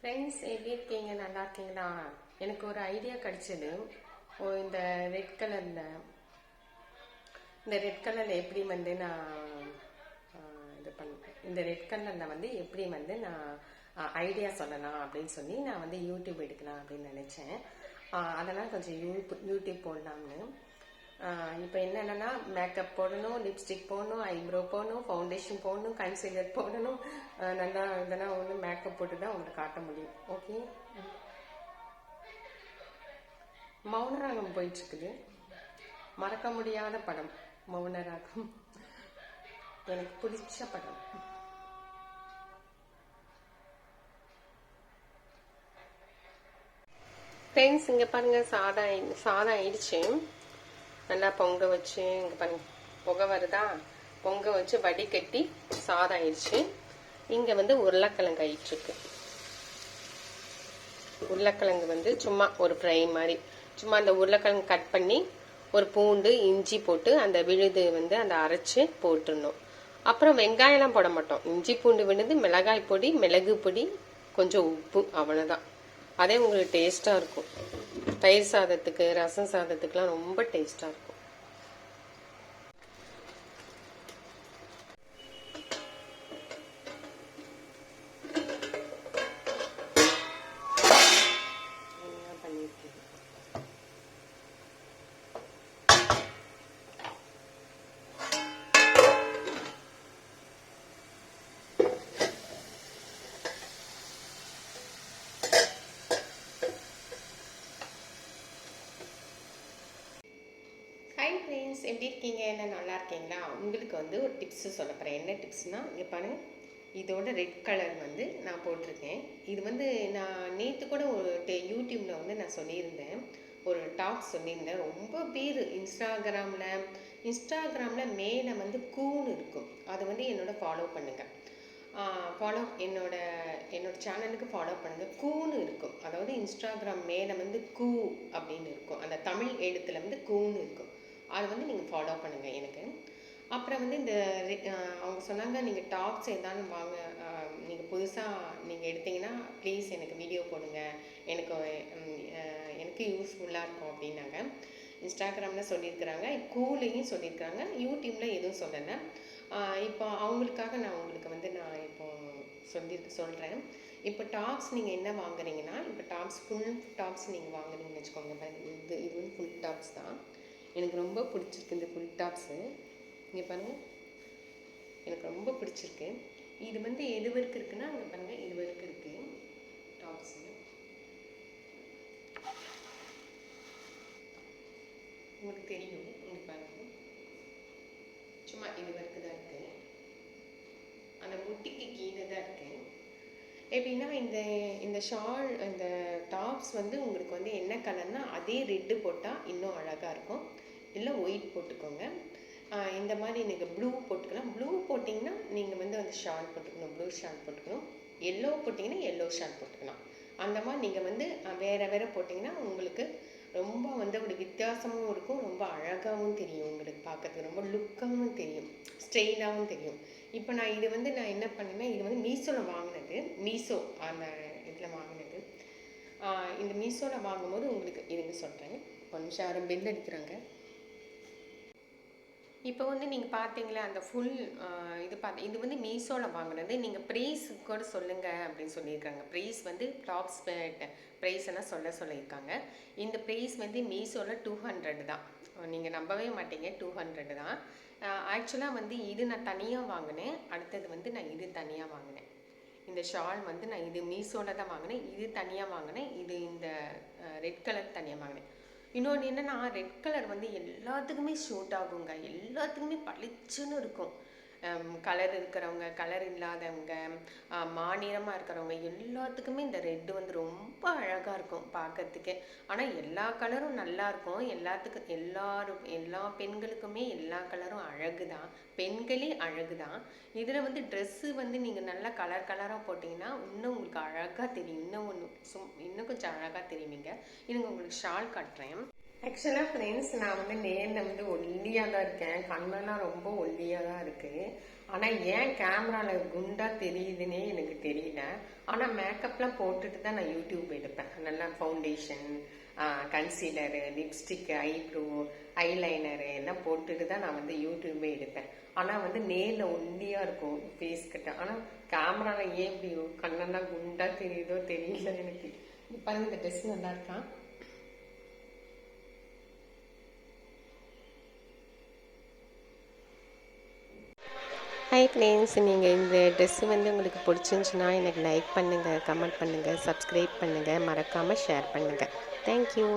Friends எப்படி இருக்கீங்க? நல்லா இருக்கீங்களா? எனக்கு ஒரு ஐடியா கிடைச்சது. இந்த ரெட் கலரில் எப்படி வந்து நான் இது பண்ணுறேன். இந்த ரெட் கலரில் வந்து எப்படி வந்து நான் ஐடியா சொல்லலாம் அப்படின்னு சொல்லி நான் வந்து யூடியூப் எடுக்கலாம் அப்படின்னு நினச்சேன். அதெல்லாம் கொஞ்சம் யூடியூப் போடலாம்னு. இப்போ என்னென்னா மேக்கப் போடணும், லிப்ஸ்டிக் போடணும், ஐப்ரோ போடணும், ஃபவுண்டேஷன் போடணும், கன்சீலர் போடணும். நல்லா இதெல்லாம் வந்து மேக்கப் போட்டு தான் உங்களுக்கு காட்ட முடியும். ஓகே, மௌனராகம் போயிட்டுருக்குது. மறக்க முடியாத படம் மௌனராகம். எனக்கு பிடிச்ச படம். ஃப்ரெண்ட்ஸ் இங்கே பாருங்கள், சாதம் ஆயிடுச்சு. நல்லா பொங்க வச்சு இங்கே பாருங்க, புகை வருதா? பொங்க வச்சு வடிகட்டி சாதம் ஆயிடுச்சு. இங்கே வந்து உருளைக்கிழங்கு ஆயிட்டுருக்கு. உருளைக்கிழங்கு வந்து சும்மா ஒரு ஃப்ரை மாதிரி, சும்மா அந்த உருளைக்கிழங்கு கட் பண்ணி ஒரு பூண்டு இஞ்சி போட்டு அந்த விழுது வந்து அந்த அரைச்சி போட்டுடணும். அப்புறம் வெங்காயம்லாம் போட மாட்டோம். இஞ்சி பூண்டு விழுது, மிளகாய் பொடி, மிளகு பொடி, கொஞ்சம் உப்பு, அவ்வளோதான். அதே உங்களுக்கு டேஸ்ட்டாக இருக்கும். தயிர் சாதத்துக்கு, ரசம் சாதத்துக்குலாம் ரொம்ப டேஸ்ட்டாக இருக்கும். ஹாய் ஃப்ரெண்ட்ஸ், எப்படி இருக்கீங்க? என்ன நல்லா இருக்கீங்களா? உங்களுக்கு வந்து ஒரு டிப்ஸு சொல்ல போகிறேன். என்ன டிப்ஸ்னால், இங்கே பாருங்க, இதோட ரெட் கலர் வந்து நான் போட்டிருக்கேன். இது வந்து நான் நேற்று கூட ஒரு யூடியூப்பில் வந்து நான் சொல்லியிருந்தேன், ஒரு டாக் சொல்லியிருந்தேன். ரொம்ப பேர் இன்ஸ்டாகிராமில் மேலே வந்து கூன்னு இருக்கும். அதை வந்து ஃபாலோ பண்ணுங்கள். என்னோட சேனலுக்கு ஃபாலோ பண்ணுங்கள். கூன்னு இருக்கும், அதாவது இன்ஸ்டாகிராம் மேலே வந்து கூ அப்படின்னு இருக்கும். அந்த தமிழ் எழுத்துல வந்து கூன்னு இருக்கும். அது வந்து நீங்கள் ஃபாலோ பண்ணுங்கள் எனக்கு. அப்புறம் வந்து இந்த அவங்க சொன்னாங்க, நீங்கள் டாப்ஸ் ஏதாவது வாங்க, நீங்கள் புதுசாக நீங்கள் எடுத்தீங்கன்னா ப்ளீஸ் எனக்கு வீடியோ போடுங்க, எனக்கு யூஸ்ஃபுல்லாக இருக்கும் அப்படின்னாங்க. இன்ஸ்டாகிராமில் சொல்லியிருக்கிறாங்க, கூலையும் சொல்லியிருக்கிறாங்க, யூடியூப்பில் எதுவும் சொல்லலை. இப்போ அவங்களுக்காக நான் உங்களுக்கு வந்து நான் இப்போ சொல்கிறேன். இப்போ டாப்ஸ் நீங்கள் என்ன வாங்குறீங்கன்னா, இப்போ ஃபுல் டாப்ஸ் நீங்கள் வாங்குறீங்கன்னு வச்சுக்கோங்க. இது வந்து ஃபுல் டாப்ஸ் தான். எனக்கு ரொம்ப பிடிச்சிருக்கு இந்த ஃபுல் டாப்ஸு. இங்கே பாருங்கள், எனக்கு ரொம்ப பிடிச்சிருக்கு. இது வந்து எது வரைக்கும் இருக்குன்னா, அங்கே பாருங்கள், இது வரைக்கும் இருக்குது டாப்ஸு. உங்களுக்கு தெரியும், இங்கே பாருங்கள், சும்மா இது வரைக்கும் தான் இருக்குது. அந்த முட்டிக்கு கீழே தான் இருக்குது. எப்படின்னா இந்த ஷால், இந்த டாப்ஸ் வந்து உங்களுக்கு வந்து என்ன கலர்னா, அதே ரெட்டு போட்டால் இன்னும் அழகாக இருக்கும். இல்லை ஒயிட் போட்டுக்கோங்க. இந்த மாதிரி நீங்கள் ப்ளூ போட்டுக்கலாம். ப்ளூ போட்டிங்கன்னா நீங்கள் வந்து அந்த ஷால் போட்டுக்கணும், ப்ளூ ஷால் போட்டுக்கணும். எல்லோ போட்டிங்கன்னா எல்லோ ஷால் போட்டுக்கலாம். அந்த மாதிரி நீங்கள் வந்து வேறு போட்டிங்கன்னா உங்களுக்கு ரொம்ப வந்து அப்படி வித்தியாசமும் இருக்கும், ரொம்ப அழகாகவும் தெரியும், உங்களுக்கு பார்க்கறதுக்கு ரொம்ப லுக்காகவும் தெரியும், ஸ்டைலாகவும் தெரியும். இப்போ நான் என்ன பண்ணேன்னா, இது வந்து மீஷோவில் வாங்கினது. மீஷோ அந்த இதில் வாங்கினது. இந்த மீஷோவில் வாங்கும்போது உங்களுக்கு இதுன்னு சொல்கிறேன். ஒரு நிமிஷம் யாரும் பெல் அடிக்கிறாங்க. இப்போ வந்து நீங்கள் பார்த்தீங்களா, அந்த ஃபுல் இது வந்து மீஷோவில் வாங்கினது. நீங்கள் ப்ரைஸ் கூட சொல்லுங்கள் அப்படின்னு சொல்லியிருக்காங்க. ப்ரைஸ் வந்து டாப்ஸ் ப்ரைஸ் எல்லாம் சொல்லியிருக்காங்க. இந்த ப்ரைஸ் வந்து மீஷோவில் 200 தான். நீங்கள் நம்பவே மாட்டீங்க, 200 தான். ஆக்சுவலாக வந்து இது நான் தனியாக வாங்கினேன். அடுத்தது வந்து நான் இது தனியாக வாங்கினேன். இந்த ஷால் வந்து நான் இது மீஷோவில் தான் வாங்கினேன். இது தனியாக வாங்கினேன். இது இந்த ரெட் கலர் தனியாக வாங்கினேன். இன்னொன்று என்னென்னா, ரெட் கலர் வந்து எல்லாத்துக்குமே சூட் ஆகுங்க. எல்லாத்துக்குமே பளிச்சுன்னு இருக்கும். கலர் இருக்கிறவங்க, கலர் இல்லாதவங்க, மாநிறமாக இருக்கிறவங்க எல்லாத்துக்குமே இந்த ரெட்டு வந்து ரொம்ப அழகாக இருக்கும் பார்க்கறதுக்கே. ஆனால் எல்லா கலரும் நல்லாயிருக்கும். எல்லா பெண்களுக்குமே எல்லா கலரும் அழகு தான். பெண்களே அழகு தான். இதில் வந்து ட்ரெஸ்ஸு வந்து நீங்கள் நல்லா கலராக போட்டிங்கன்னா இன்னும் உங்களுக்கு அழகாக தெரியும். இன்னும் கொஞ்சம் அழகாக தெரியுவீங்க. இதுங்க உங்களுக்கு ஷால் காட்டுறேன். ஆக்சுவலாக ஃப்ரெண்ட்ஸ், நான் வந்து நேரில் வந்து ஒல்லியாக தான் இருக்கேன். கண்ணெல்லாம் ரொம்ப ஒல்லியாக தான் இருக்குது. ஆனால் ஏன் கேமராவில் குண்டாக தெரியுதுன்னே எனக்கு தெரியல. ஆனால் மேக்கப்லாம் போட்டுட்டு தான் நான் யூடியூப் எடுப்பேன். நல்லா ஃபவுண்டேஷன், கன்சீலரு, லிப்ஸ்டிக்கு, ஐப்ரோ, ஐலைனரு எல்லாம் போட்டுட்டு தான் நான் வந்து யூடியூபே எடுப்பேன். ஆனால் வந்து நேரில் ஒல்லியாக இருக்கும் ஃபேஸ் கிட்ட. ஆனால் கேமராவில் ஏன் இப்படி கண்ணெல்லாம் குண்டாக தெரியுதோ தெரியல எனக்கு. பாருங்க, இந்த ட்ரெஸ் நல்லா இருக்கா? ஹாய் ஃப்ரெண்ட்ஸ், நீங்கள் இந்த ட்ரெஸ்ஸு வந்து உங்களுக்கு பிடிச்சிருந்துச்சுன்னா எனக்கு லைக் பண்ணுங்கள், கமெண்ட் பண்ணுங்கள், சப்ஸ்கிரைப் பண்ணுங்கள், மறக்காமல் ஷேர் பண்ணுங்கள். தேங்க்யூ.